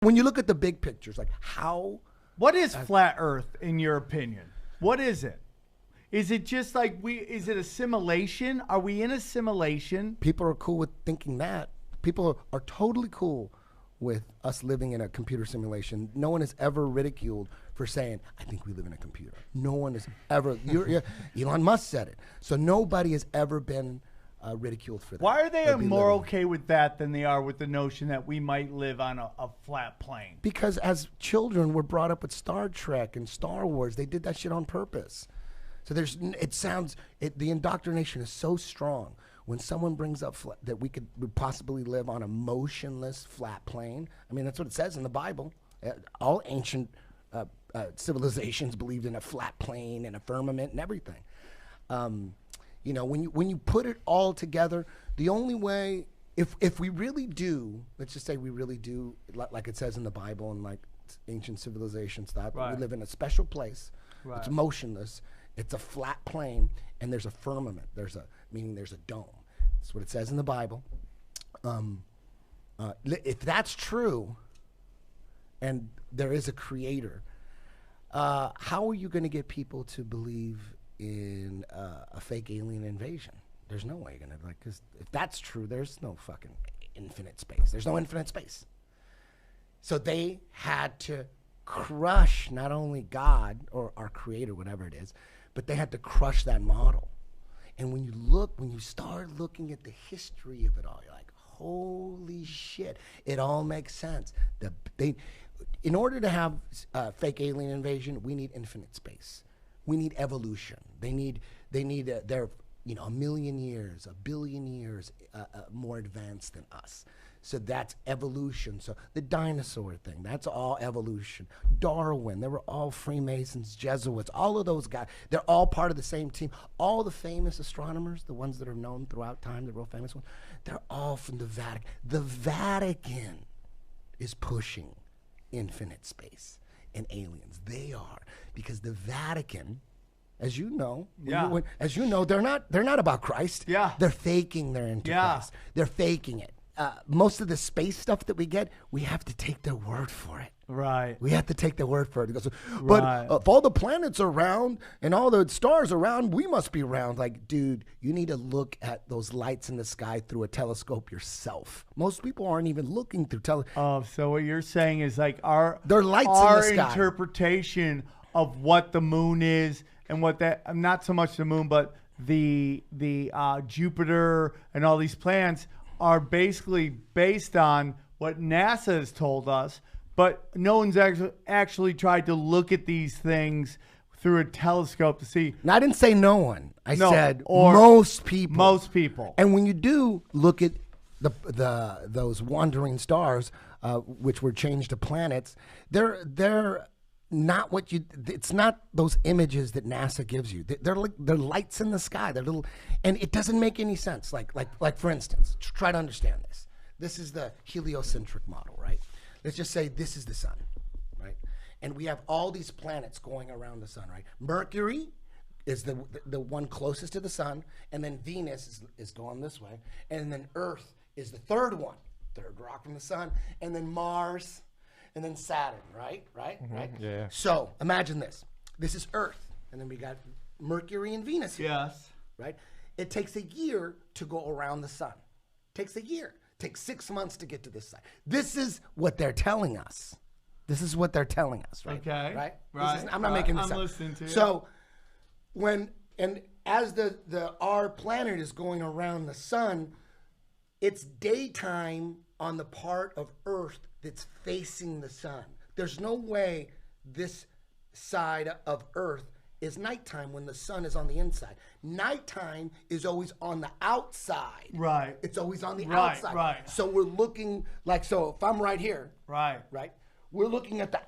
When you look at the big pictures, like how... What is flat Earth, in your opinion? What is it? Is it just like is it a simulation? Are we in a simulation? People are cool with thinking that. People are totally cool with us living in a computer simulation. No one has ever ridiculed for saying, I think we live in a computer. No one has ever... Elon Musk said it. So nobody has ever been ridiculed for that. Why are they more okay with that than they are with the notion that we might live on a flat plane? Because as children, we're brought up with Star Trek and Star Wars. They did that shit on purpose. So the indoctrination is so strong. When someone brings up that we could possibly live on a motionless flat plane, I mean, that's what it says in the Bible. All ancient civilizations believed in a flat plane and a firmament and everything. You know, when you put it all together, the only way, if we really do, let's just say we really do, like it says in the Bible and like ancient civilizations thought, we live in a special place. It's motionless. It's a flat plane, and there's a firmament. Meaning there's a dome. That's what it says in the Bible. If that's true, and there is a creator, how are you going to get people to believe in a fake alien invasion? There's no way you're going to, because if that's true, there's no fucking infinite space. There's no infinite space. So they had to crush not only God or our creator, whatever it is, but they had to crush that model. And when you start looking at the history of it all, you're like, holy shit, it all makes sense. In order to have fake alien invasion, we need infinite space. We need evolution. They need they're a million years, a billion years more advanced than us. So that's evolution. So the dinosaur thing, that's all evolution. Darwin, they were all Freemasons, Jesuits, all of those guys. They're all part of the same team. All the famous astronomers, the ones that are known throughout time, the real famous ones, they're all from the Vatican. The Vatican is pushing infinite space and aliens. They are, because the Vatican, as you know, they're not about Christ. Yeah. They're faking their Christ. They're faking it. Most of the space stuff that we get, we have to take their word for it. Right. We have to take their word for it. But if all the planets are round and all the stars are round, we must be round. Like, dude, you need to look at those lights in the sky through a telescope yourself. Most people aren't even looking through telescopes. So what you're saying is like they're lights in the sky. Interpretation of what the moon is and what that, not so much the moon, but the Jupiter and all these planets are basically based on what NASA has told us, but no one's actually tried to look at these things through a telescope to see. Now, I didn't say no one. I said most people. Most people. And when you do look at those wandering stars, which were changed to planets, they're not what you. It's not those images that NASA gives you. They're lights in the sky. They're little, and it doesn't make any sense. Like for instance, try to understand this. This is the heliocentric model, right? Let's just say this is the sun, right? And we have all these planets going around the sun, right? Mercury is the one closest to the sun, and then Venus is going this way, and then Earth is the third rock from the sun, and then Mars. And then Saturn, right? Right? Yeah. So imagine this. This is Earth. And then we got Mercury and Venus here. Yes. Right? It takes a year to go around the sun. Takes a year. Takes 6 months to get to this side. This is what they're telling us. This is what they're telling us, right? Okay. Right? I'm not making this up. I'm listening to you. So as our planet is going around the sun, it's daytime on the part of Earth that's facing the sun. There's no way this side of Earth is nighttime when the sun is on the inside. Nighttime is always on the outside. Right. It's always on the outside. Right. So we're looking so if I'm right here. Right. We're looking at the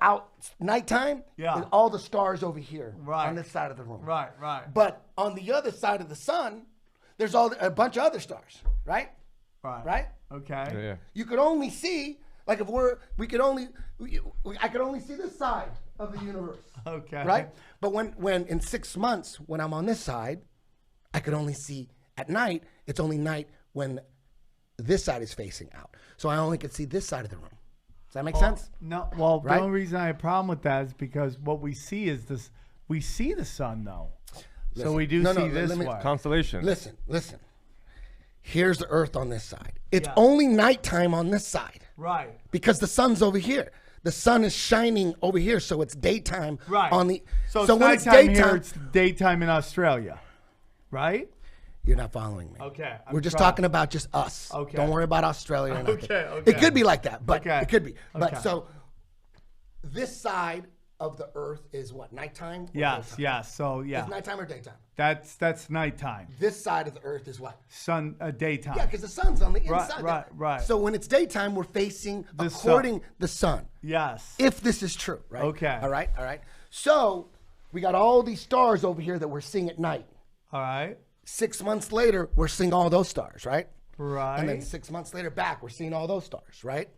nighttime. Yeah. And all the stars over here. Right. On this side of the room. Right. But on the other side of the sun, there's a bunch of other stars. Right. Okay. Yeah. You could only see, like if I could only see this side of the universe. Okay. Right? But when in 6 months, when I'm on this side, I could only see at night. It's only night when this side is facing out. So I only could see this side of the room. Does that make sense? No. Well, Right? the only reason I have a problem with that is because what we see is this. We see the sun though, so we do see this way. Constellation. Listen. Here's the Earth on this side. It's only nighttime on this side. Right. Because the sun's over here. The sun is shining over here, so it's daytime on the. So when it's nighttime here. It's daytime in Australia, right? You're not following me. Okay. We're just talking about just us. Okay. Don't worry about Australia. Or nothing. Okay. It could be like that, but it could be. But Okay. so this side of the Earth is what, nighttime? Or Yes. daytime? Yes. So yeah. It's nighttime or daytime? That's nighttime. This side of the Earth is what? Sun daytime. Yeah, because the sun's on the inside. Right. So when it's daytime, we're facing the sun. Yes. If this is true, right? Okay. All right. So we got all these stars over here that we're seeing at night. All right. 6 months later, we're seeing all those stars, right? Right. And then 6 months later back, we're seeing all those stars, right?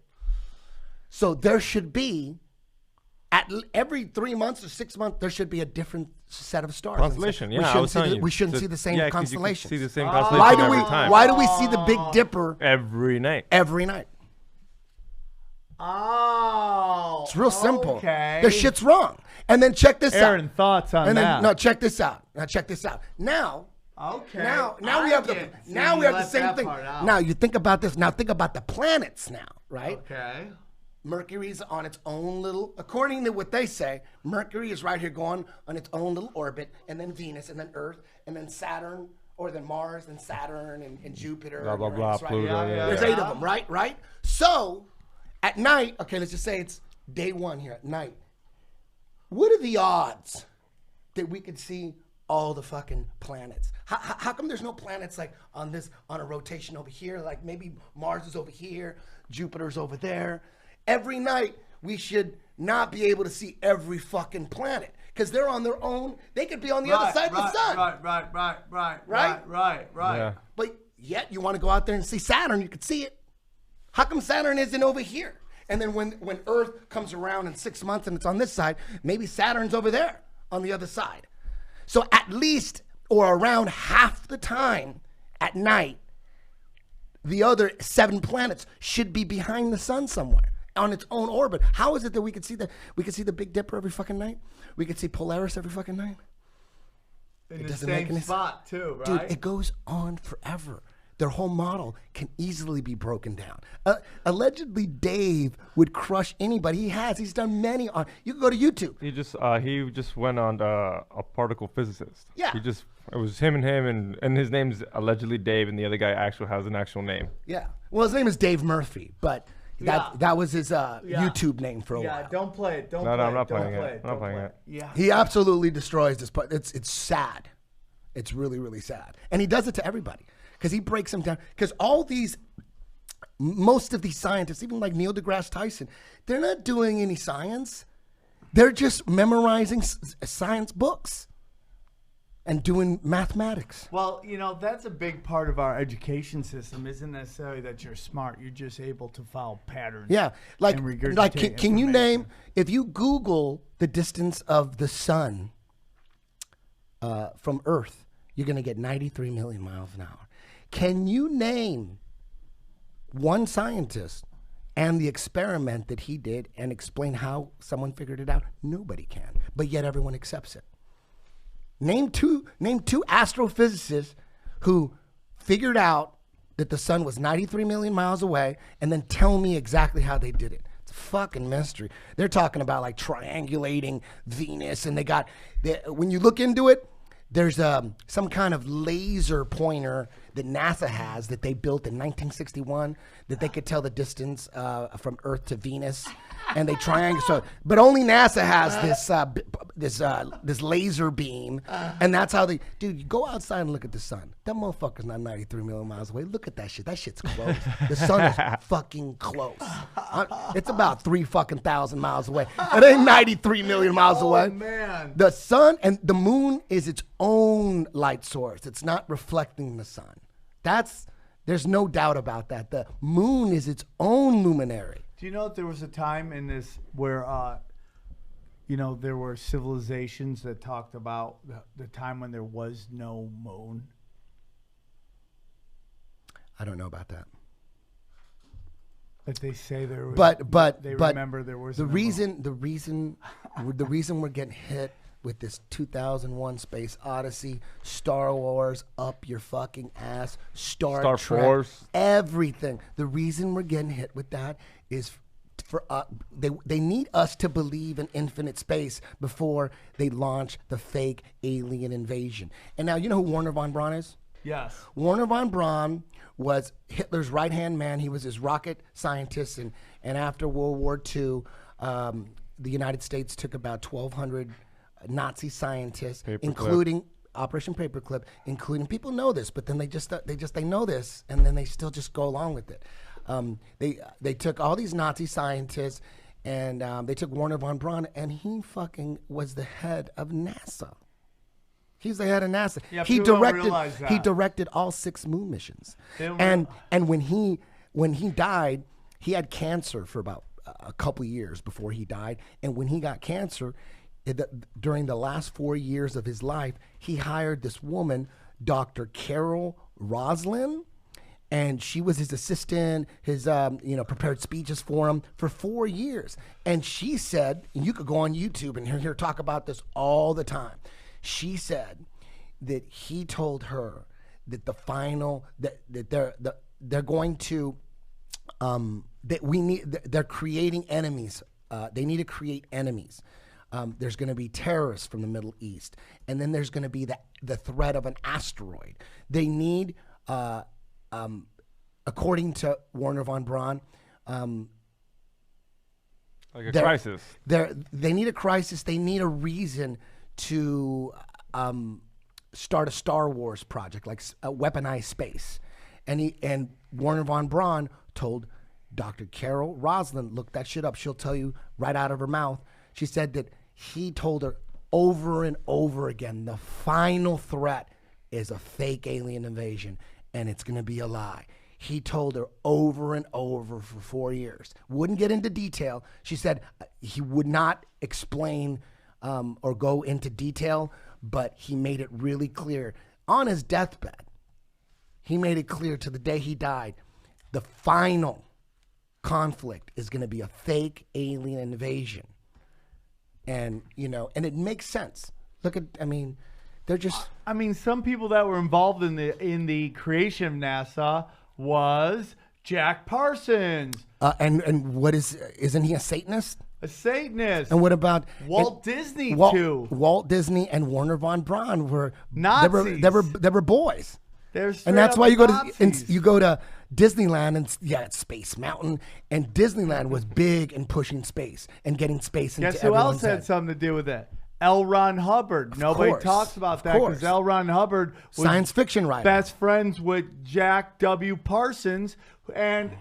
So there should be, every 3 months or 6 months, there should be a different set of stars. Constellation, yeah. We shouldn't see the same constellation. See the same constellation every time. Why do we see the Big Dipper every night? every night? Oh. It's real simple. Okay. The shit's wrong. And then check this out. Aaron, thoughts on that? No, check this out. Now, Okay. Now we have the same thing. Now you think about this. Now think about the planets now, right? Okay. Mercury's on its own little, according to what they say, Mercury is right here going on its own little orbit, and then Venus, and then Earth, and then Saturn, or then Mars, and Saturn, and Jupiter. Blah, blah, and blah, Uranus, right? Pluto. There's 8 of them, right? So, at night, okay, let's just say it's day 1 here at night. What are the odds that we could see all the fucking planets? How come there's no planets like on a rotation over here? Like maybe Mars is over here, Jupiter's over there. Every night we should not be able to see every fucking planet because they're on their own. They could be on the other side of the sun. Right. Yeah. But yet you want to go out there and see Saturn, you could see it. How come Saturn isn't over here? And then when Earth comes around in 6 months and it's on this side, maybe Saturn's over there on the other side. So at least or around half the time at night, the other 7 planets should be behind the sun somewhere on its own orbit. How is it that we could see the Big Dipper every fucking night? We could see Polaris every fucking night? In the same spot too, right? Dude, it goes on forever. Their whole model can easily be broken down. Allegedly, Dave would crush anybody. He's done many on. You can go to YouTube. He just went on a particle physicist. Yeah. It was him, and his name's allegedly Dave, and the other guy actually has an actual name. Yeah. Well, his name is Dave Murphy, but that was his YouTube name for a while. Yeah, don't play it. No, I'm not playing it. I'm not playing it. Yeah. He absolutely destroys this part. It's sad. It's really, really sad. And he does it to everybody because he breaks them down. Because most of these scientists, even like Neil deGrasse Tyson, they're not doing any science. They're just memorizing science books and doing mathematics. Well, that's a big part of our education system. Isn't necessarily that you're smart. You're just able to follow patterns. Yeah. Like and regurgitate can you name, information. if you Google the distance of the sun from Earth, you're going to get 93 million miles an hour. Can you name one scientist and the experiment that he did and explain how someone figured it out? Nobody can, but yet everyone accepts it. Name two astrophysicists who figured out that the sun was 93 million miles away and then tell me exactly how they did it. It's a fucking mystery. They're talking about like triangulating Venus, and when you look into it, there's some kind of laser pointer that NASA has that they built in 1961 that they could tell the distance from Earth to Venus, and they triangle. So, but only NASA has this laser beam, and that's how they. Dude, you go outside and look at the sun. That motherfucker's not 93 million miles away. Look at that shit. That shit's close. The sun is fucking close. It's about 3,000 miles away. It ain't 93 million miles away. Oh man. The sun and the moon is its own light source. It's not reflecting the sun. There's no doubt about that. The moon is its own luminary. Do you know that there was a time in this where, there were civilizations that talked about the time when there was no moon? I don't know about that. That they say there was. But they but remember there was the reason we're getting hit with this 2001 Space Odyssey, Star Wars, up your fucking ass, Star Trek, Wars, everything. The reason we're getting hit with that is for they need us to believe in infinite space before they launch the fake alien invasion. And now you know who Werner von Braun is? Yes. Werner von Braun was Hitler's right-hand man. He was his rocket scientist, and after World War II, the United States took about 1,200 Nazi scientists, including Operation Paperclip, including, people know this, but then they know this, and then they still just go along with it. They took all these Nazi scientists, and they took Werner von Braun, and he fucking was the head of NASA. He's the head of NASA. Yeah, he people don't realize that. He directed all 6 moon missions. And when he died, he had cancer for about a couple years before he died. And when he got cancer, during the last 4 years of his life, he hired this woman, Dr. Carol Roslin, and she was his assistant, his prepared speeches for him for 4 years. And she said, and you could go on YouTube and hear her talk about this all the time. She said that he told her that they're going to they're creating enemies. They need to create enemies. There's going to be terrorists from the Middle East, and then there's going to be the threat of an asteroid. They need, according to Werner von Braun, like a crisis. They need a crisis. They need a reason to start a Star Wars project, like a weaponized space. And Werner von Braun told Dr. Carol Roslin, look that shit up. She'll tell you right out of her mouth. She said that he told her over and over again, the final threat is a fake alien invasion, and it's going to be a lie. He told her over and over for 4 years. Wouldn't get into detail. She said he would not explain or go into detail, but he made it really clear on his deathbed. He made it clear to the day he died, the final conflict is going to be a fake alien invasion. And, and it makes sense. They're just... some people that were involved in the creation of NASA was Jack Parsons. And what isn't he a Satanist? A Satanist. And what about Walt Disney too? Walt Disney and Werner von Braun were Nazis. They were boys. And that's why you go to Disneyland, and it's Space Mountain, and Disneyland was big in pushing space and getting space into everyone's head. Guess who else had something to do with it? L. Ron Hubbard. Nobody talks about that because L. Ron Hubbard was science fiction writer, best friends with Jack W. Parsons, and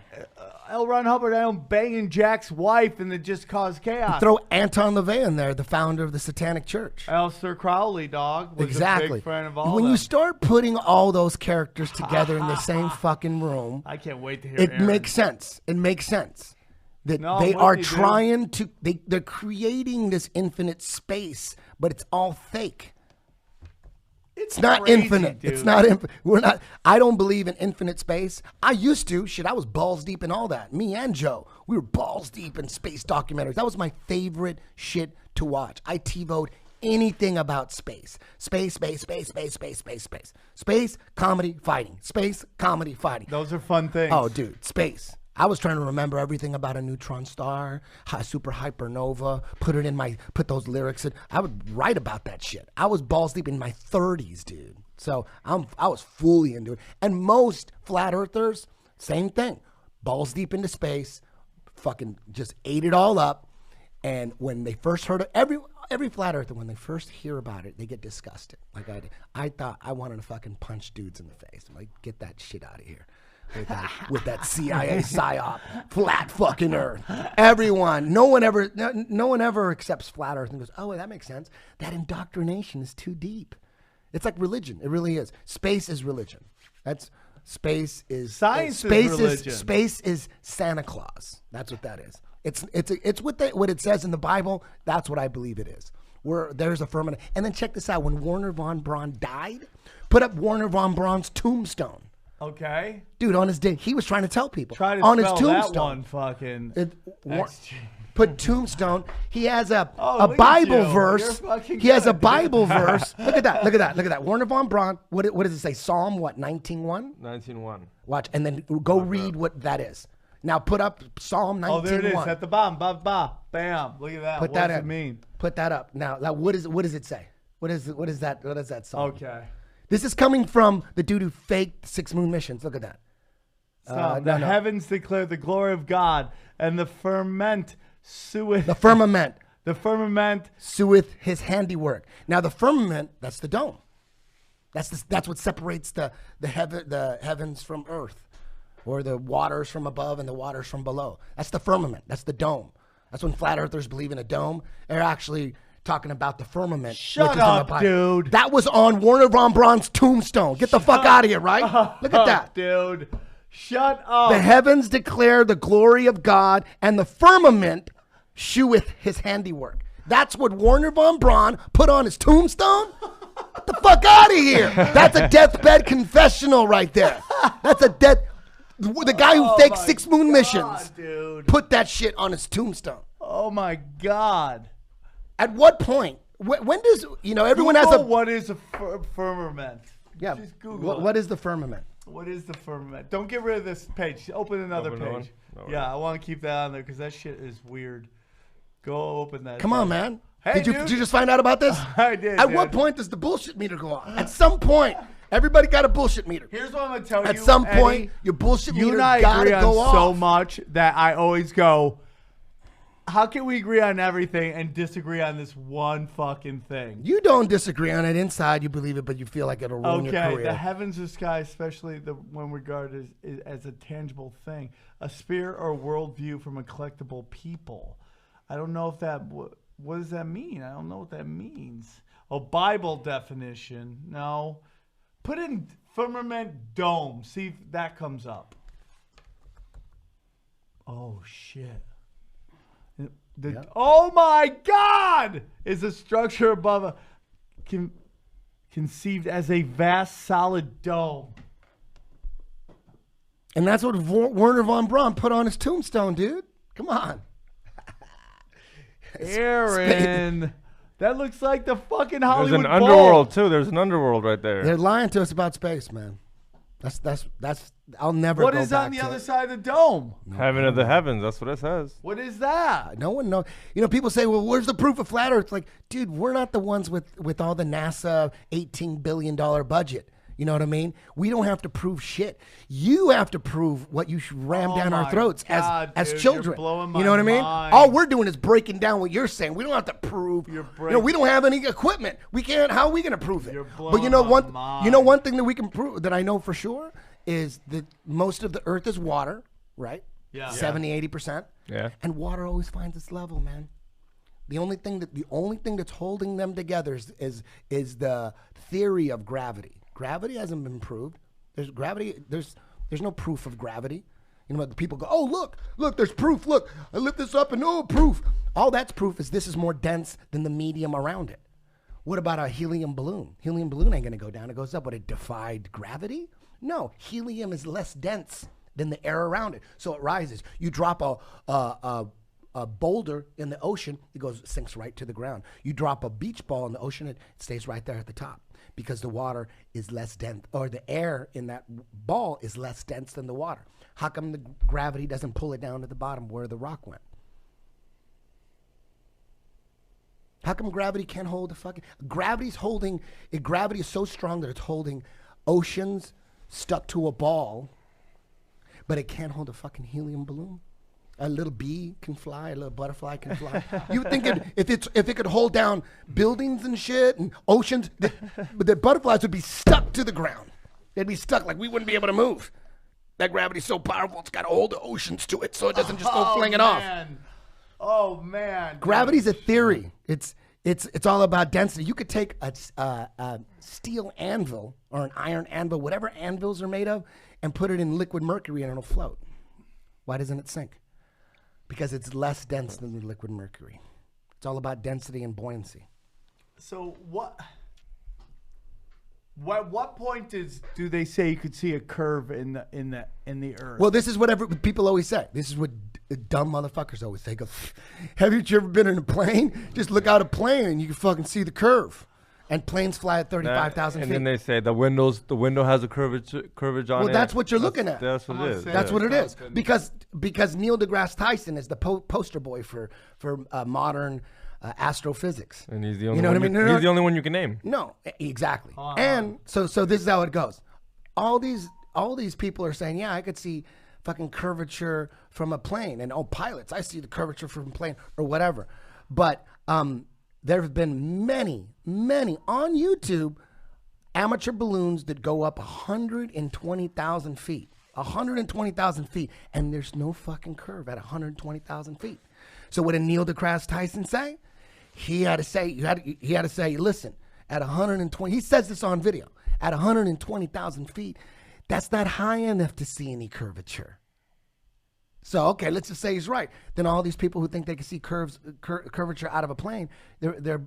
L. Ron Hubbard banging Jack's wife, and it just caused chaos. Throw Anton LaVey in there, the founder of the Satanic Church. Aleister Crowley, was exactly. a big friend of all when them. You start putting all those characters together in the same fucking room, I can't wait to hear it. Aaron. Makes sense. It makes sense. That they are trying to, they're creating this infinite space, but it's all fake. It's not crazy, infinite. dude. It's not infinite. I don't believe in infinite space. I used to. Shit, I was balls deep in all that. Me and Joe, we were balls deep in space documentaries. That was my favorite shit to watch. I TiVo'd anything about space. Space, comedy, fighting. Space, comedy, fighting. Those are fun things. Oh, dude, space. I was trying to remember everything about a neutron star, super hypernova, put those lyrics in. I would write about that shit. I was balls deep in my 30s, dude. So I was fully into it. And most flat earthers, same thing. Balls deep into space, fucking just ate it all up. And when they first heard it, every flat earther, when they first hear about it, they get disgusted. Like I did. I thought I wanted to fucking punch dudes in the face. I'm like, get that shit out of here. With that CIA psyop, flat fucking Earth. Everyone, no one ever accepts flat Earth and goes, "Oh, that makes sense." That indoctrination is too deep. It's like religion. It really is. Space is religion. Space is science. Space is religion. Space is Santa Claus. That's what that is. It's what it says in the Bible. That's what I believe it is. Where there's a firmament. And then check this out. When Werner von Braun died, put up Werner von Braun's tombstone. Okay. Dude, on his day, he was trying to tell people. Try to on spell his tombstone. that one fucking. Put tombstone. He has a look at Bible you. verse. You're fucking He has a good. Bible verse. Look at that. Look at that. Look at that. Werner von Braun. What does it say? Psalm what? 19:1. 19:1. Watch, and then go read what that is. Now put up Psalm 19:1. Oh, there it is at the bottom. Bam. Look at that. Put what that does in. it mean? Put that up. Now, what does it say? What is that song? Okay. This is coming from the dude who faked 6 moon missions. Look at that. The heavens declare the glory of God, and the firmament sueth. The firmament. The firmament Sueth his handiwork. Now the firmament, that's the dome. That's what separates the heavens from earth, or the waters from above and the waters from below. That's the firmament. That's the dome. That's when flat earthers believe in a dome. They're actually talking about the firmament. Shut which is in the up, Bible. dude. That was on Werner von Braun's tombstone. Get the fuck out of here, right? Look at that. dude. Shut up. The heavens declare the glory of God, and the firmament sheweth his handiwork. That's what Werner von Braun put on his tombstone? Get the fuck out of here. That's a deathbed confessional right there. That's a death. The guy who faked 6 moon missions dude. put that shit on his tombstone. Oh my God. At what point? When does, everyone Google has a. what is a firmament? Yeah. Just Google What is the firmament? What is the firmament? Don't get rid of this page. Open another Open another page. one? No Yeah, I want to keep that on there because that shit is weird. Go open that. Come on, man. Hey, did you dude. just find out about this? I did. At dude. what point does the bullshit meter go off? At some point. Everybody got a bullshit meter. Here's what I'm gonna tell you. At some Eddie, point, your bullshit you meter and I gotta agree on go off. so much that I always go, how can we agree on everything and disagree on this one fucking thing? You don't disagree on it inside. You believe it, but you feel like it'll ruin your Okay, career. the heavens or sky, especially when regarded as a tangible thing, a spirit or worldview from a collectible people. I don't know if that. What does that mean? I don't know what that means. A Bible definition. No. Put in firmament dome. See if that comes up. Oh shit. Oh my God! Is a structure above a conceived as a vast solid dome. And that's what Werner von Braun put on his tombstone, dude. Come on. Aaron, that looks like the fucking There's Hollywood an Bowl. underworld too. There's an underworld right there. They're lying to us about space, man. That's. I'll never. What go is on back the to other it. side of the dome? Heaven of the heavens. That's what it says. What is that? No one knows. People say, "Well, where's the proof of flat Earth?" Like, dude, we're not the ones with all the NASA $18 billion budget. You know what I mean? We don't have to prove shit. You have to prove what you should ram Oh down our my throats God, as dude, children. you're blowing You know what I my mean? mind. All we're doing is breaking down what you're saying. We don't have to prove. We don't have any equipment. We can't. How are we going to prove it? You're But you know blowing my one. mind. One thing that we can prove that I know for sure is that most of the Earth is water, right? Yeah. 70-80%. Yeah. And water always finds its level, man. The only thing that's holding them together is the theory of gravity. Gravity hasn't been proved. There's no proof of gravity. The people go, oh look, there's proof. Look, I lift this up and proof. All that's proof is this is more dense than the medium around it. What about a helium balloon? Helium balloon ain't gonna go down. It goes up. But it defied gravity? No, helium is less dense than the air around it, so it rises. You drop a boulder in the ocean, sinks right to the ground. You drop a beach ball in the ocean, it stays right there at the top because the water is less dense, or the air in that ball is less dense than the water. How come the gravity doesn't pull it down to the bottom where the rock went? How come gravity can't hold the fucking... Gravity is so strong that it's holding oceans stuck to a ball, but it can't hold a fucking helium balloon? A little bee can fly, a little butterfly can fly. You would think if it could hold down buildings and shit and oceans, but the butterflies would be stuck to the ground. They'd be stuck, like we wouldn't be able to move. That gravity's so powerful, it's got to hold the oceans to it so it doesn't just go flinging off. Oh man. Gravity's a theory. It's all about density. You could take a steel anvil or an iron anvil, whatever anvils are made of, and put it in liquid mercury and it'll float. Why doesn't it sink? Because it's less dense than the liquid mercury. It's all about density and buoyancy. So what? What point do they say you could see a curve in the earth? Well, this is what people always say. This is what dumb motherfuckers always say. Go, have you ever been in a plane? Just look out a plane and you can fucking see the curve. And planes fly at 35,000 feet. And then they say the window has a curvature on it. Well, that's what you're looking at. That's what it is. That's what it is. Because Neil deGrasse Tyson is the poster boy for modern astrophysics. And he's the only you know one what I mean? He's the only one you can name. No, exactly. And so this is how it goes. All these people are saying, yeah, I could see fucking curvature from a plane, and pilots, I see the curvature from a plane or whatever. But there have been many on YouTube amateur balloons that go up 120,000 feet. 120,000 feet, and there's no fucking curve at 120,000 feet. So what did Neil deGrasse Tyson say? He had to say, listen, at 120, he says this on video, at 120,000 feet, that's not high enough to see any curvature. So, okay, let's just say he's right. Then all these people who think they can see curvature out of a plane, they're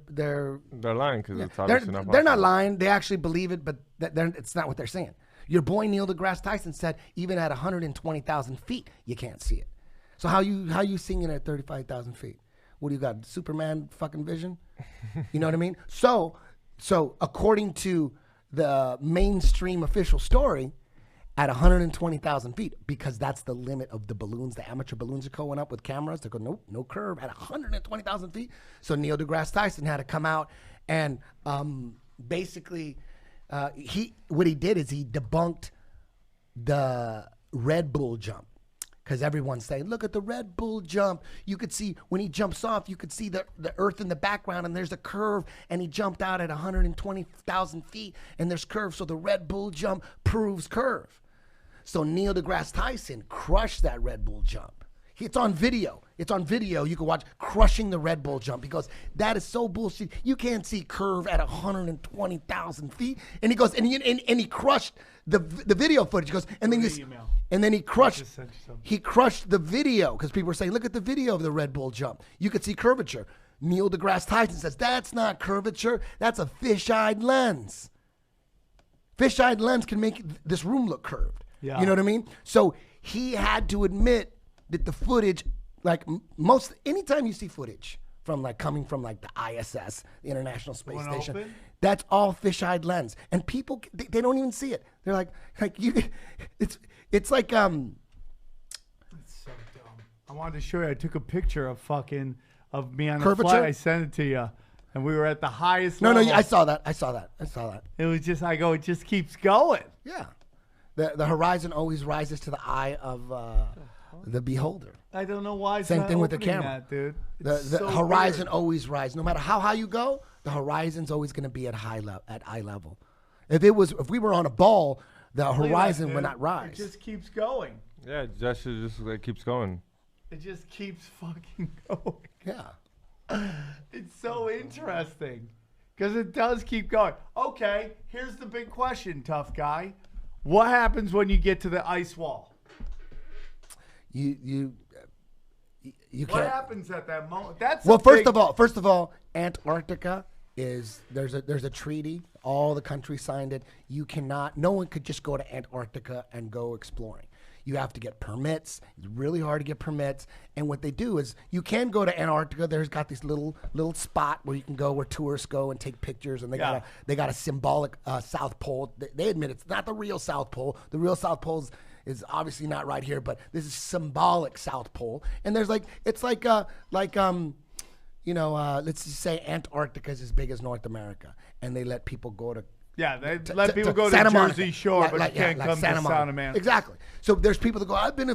lying because it's obviously not possible. They're not lying. They actually believe it, but it's not what they're saying. Your boy Neil deGrasse Tyson said even at 120,000 feet, you can't see it. So how you seeing it at 35,000 feet? What do you got, Superman fucking vision? You know what I mean? So according to the mainstream official story, at 120,000 feet, because that's the limit of the balloons. The amateur balloons are going up with cameras. They go, nope, no curve at 120,000 feet. So Neil deGrasse Tyson had to come out and basically, what he did is he debunked the Red Bull jump. Because everyone's saying, look at the Red Bull jump. You could see when he jumps off, you could see the earth in the background, and there's a curve, and he jumped out at 120,000 feet, and there's curve. So the Red Bull jump proves curve. So Neil deGrasse Tyson crushed that Red Bull jump. It's on video. It's on video. You can watch crushing the Red Bull jump because that is so bullshit. You can't see curve at 120,000 feet. And he goes, and he crushed the video footage. He goes, and then he crushed the video because people were saying, look at the video of the Red Bull jump. You could see curvature. Neil deGrasse Tyson says, that's not curvature. That's a fisheye lens. Fisheye lens can make this room look curved. Yeah. You know what I mean? So he had to admit that the footage, like anytime you see footage from coming from the ISS, the International Space Station, that's all fisheye lens, and people they don't even see it. They're like you, it's like It's so dumb. I wanted to show you. I took a picture of me on curvature? the flight. I sent it to you, and we were at the highest level. No, I saw that. It was just it just keeps going. Yeah, the horizon always rises to the eye of the beholder. I don't know why. Same thing with the camera, dude. The horizon always rises. No matter how high you go, the horizon's always going to be at eye level. If we were on a ball, the horizon would not rise. It just keeps going. Yeah, just keeps going. It just keeps fucking going. Yeah. It's so interesting because it does keep going. Okay, here's the big question, tough guy. What happens when you get to the ice wall? You can't. What happens at that moment? First of all, Antarctica is there's a treaty. All the countries signed it. No one could just go to Antarctica and go exploring. You have to get permits. It's really hard to get permits. And what they do is you can go to Antarctica. There's got this little spot where you can go where tourists go and take pictures. And they got a symbolic South Pole. They admit it's not the real South Pole. The real South Pole is obviously not right here, but this is symbolic South Pole. And there's let's just say Antarctica is as big as North America, and they let people go to. Yeah, they let people go to Jersey Shore, but you can't come to Santa Monica. Exactly. So there's people that go, I've been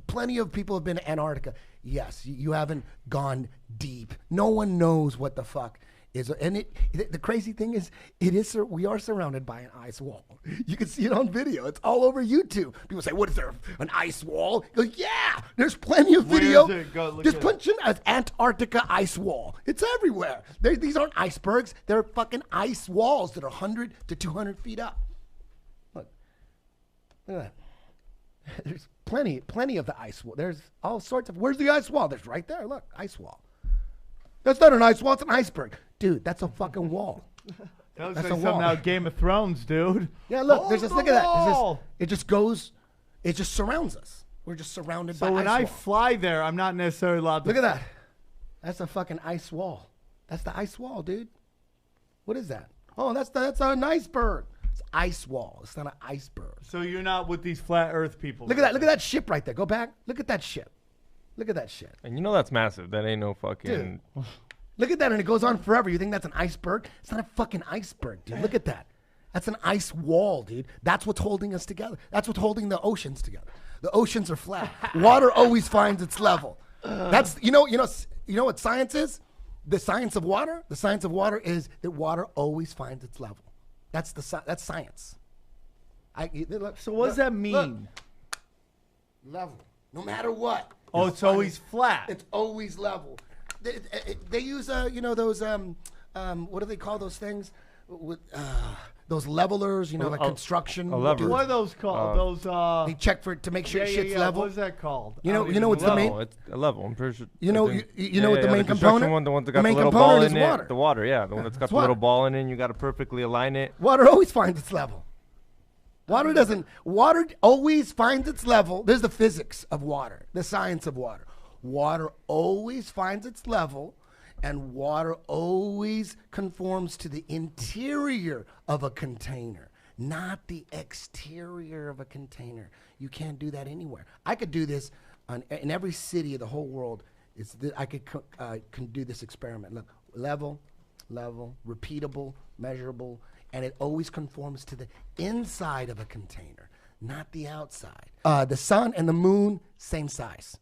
plenty of people have been to Antarctica. Yes, you haven't gone deep. No one knows what the fuck is. And the crazy thing is, we are surrounded by an ice wall. You can see it on video. It's all over YouTube. People say, what is there, an ice wall? You go, yeah, there's plenty of video. Where is it? Go look Just at punch in an Antarctica ice wall. It's everywhere. These aren't icebergs. They're fucking ice walls that are 100 to 200 feet up. Look at that. There's plenty of the ice wall. There's all sorts of, where's the ice wall? There's right there. Look, ice wall. That's not an ice wall. It's an iceberg. Dude, that's a fucking wall. That was That's like a something wall. out of Game of Thrones, dude. Yeah, look. There's Hold just the look at that. wall. It just goes. It just surrounds us. We're just surrounded by So when ice I wall. fly there, I'm not necessarily allowed to. Look at that. That's a fucking ice wall. That's the ice wall, dude. What is that? Oh, that's an iceberg. It's ice wall. It's not an iceberg. So you're not with these flat Earth people. Look at that. Look at that ship right there. Go back. Look at that ship. Look at that shit. And you know that's massive. That ain't no fucking. Dude. Look at that, and it goes on forever. You think that's an iceberg? It's not a fucking iceberg, dude. Look at that. That's an ice wall, dude. That's what's holding us together. That's what's holding the oceans together. The oceans are flat. Water always finds its level. That's you know what science is? The science of water. The science of water is that water always finds its level. That's science. So what does that mean? Level. No matter what. Oh, it's always flat. It's always level. They use those what do they call those things? With those levelers, like construction. a lever. dudes. What are those called? They check for it to make sure shit's yeah. level. What is that called? You know I don't even what's the main- It's a level. I'm pretty sure. You know I think- you know what the main construction component? One, the one that The got the main little component ball is in water. it. The water, yeah, the one that's got It's the little water. ball in it. And you got to perfectly align it. Water always finds its level. Water always finds its level. There's the physics of water, the science of water. Water always finds its level, and water always conforms to the interior of a container, not the exterior of a container. You can't do that anywhere. I could do this in every city of the whole world. I can do this experiment. Look, level, repeatable, measurable, and it always conforms to the inside of a container, not the outside. The sun and the moon, same size.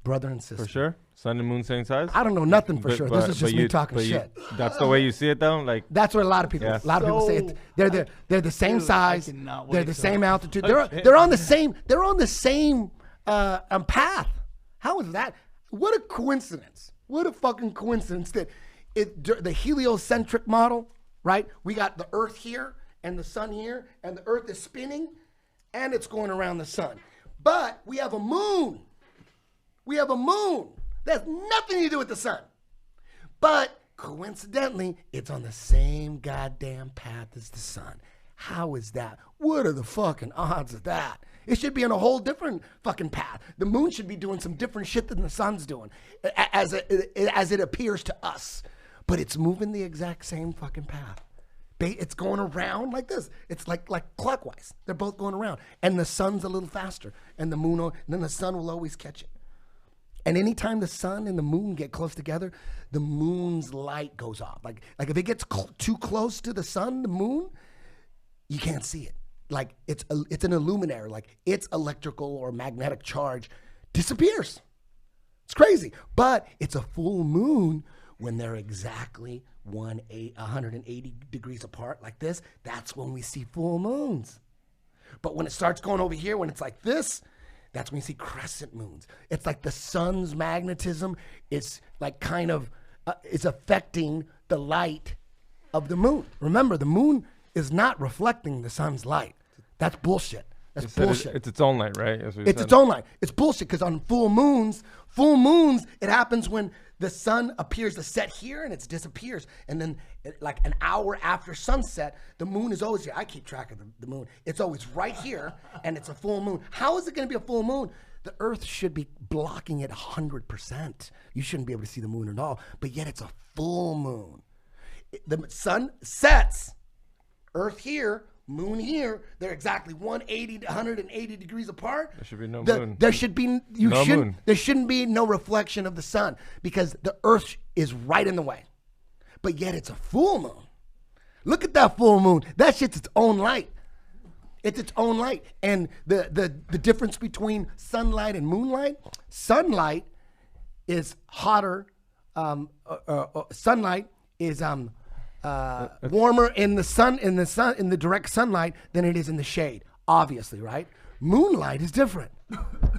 Brother and sister. For sure. Sun and moon, same size. I don't know nothing for sure. This is just me talking shit. That's the way you see it, though. Like That's what a lot of people. Yeah. A lot of people say it. They're the same Dude, I size. cannot They're wait the till- same altitude. They're on the same. They're on the same path. How is that? What a coincidence! What a fucking coincidence that the heliocentric model, right? We got the Earth here and the sun here, and the Earth is spinning, and it's going around the sun. But we have a moon. We have a moon. That has nothing to do with the sun. But coincidentally, it's on the same goddamn path as the sun. How is that? What are the fucking odds of that? It should be on a whole different fucking path. The moon should be doing some different shit than the sun's doing, as it appears to us. But it's moving the exact same fucking path. It's going around like this. It's like clockwise. They're both going around. And the sun's a little faster. And then the sun will always catch it. And anytime the sun and the moon get close together, the moon's light goes off. Like if it gets too close to the sun, the moon, you can't see it. Like it's an illuminary. Like its electrical or magnetic charge disappears. It's crazy. But it's a full moon when they're exactly 180 degrees apart like this. That's when we see full moons. But when it starts going over here, when it's like this, that's when you see crescent moons. It's like the sun's magnetism is like kind of is affecting the light of the moon. Remember, the moon is not reflecting the sun's light. That's bullshit. That's bullshit. It's its own light, right? It's its own light. It's bullshit because on full moons, it happens when the sun appears to set here and it disappears. And then like an hour after sunset, the moon is always here. I keep track of the moon. It's always right here and it's a full moon. How is it going to be a full moon? The earth should be blocking it 100%. You shouldn't be able to see the moon at all, but yet it's a full moon. The sun sets, earth here, moon here, they're exactly 180 to 180 degrees apart. There should be no moon. There should be moon. There shouldn't be no reflection of the sun because the earth is right in the way. But yet it's a full moon. Look at that full moon. That shit's its own light. It's its own light. And the difference between sunlight and moonlight, sunlight is hotter. Sunlight is warmer in the direct sunlight than it is in the shade, obviously, right? Moonlight is different.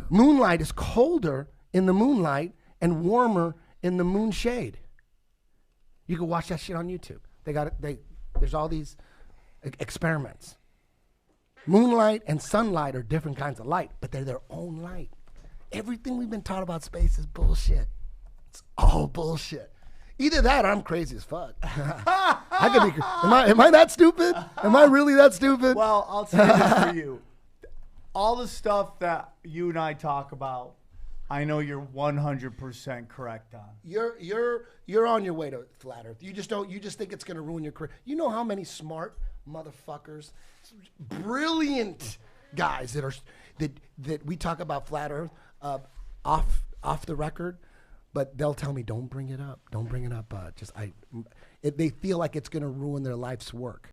Moonlight is colder in the moonlight and warmer in the moon shade. You can watch that shit on YouTube. There's all these experiments. Moonlight and sunlight are different kinds of light, but they're their own light. Everything we've been taught about space is bullshit. It's all bullshit. Either that or I'm crazy as fuck. I could be. Am I that stupid? Am I really that stupid? Well, I'll say this for you. All the stuff that you and I talk about, I know you're 100% correct on. You're on your way to flat Earth. You just think it's gonna ruin your career. You know how many smart motherfuckers, brilliant guys that we talk about flat Earth off the record, but they'll tell me don't bring it up. Don't bring it up. They feel like it's gonna ruin their life's work.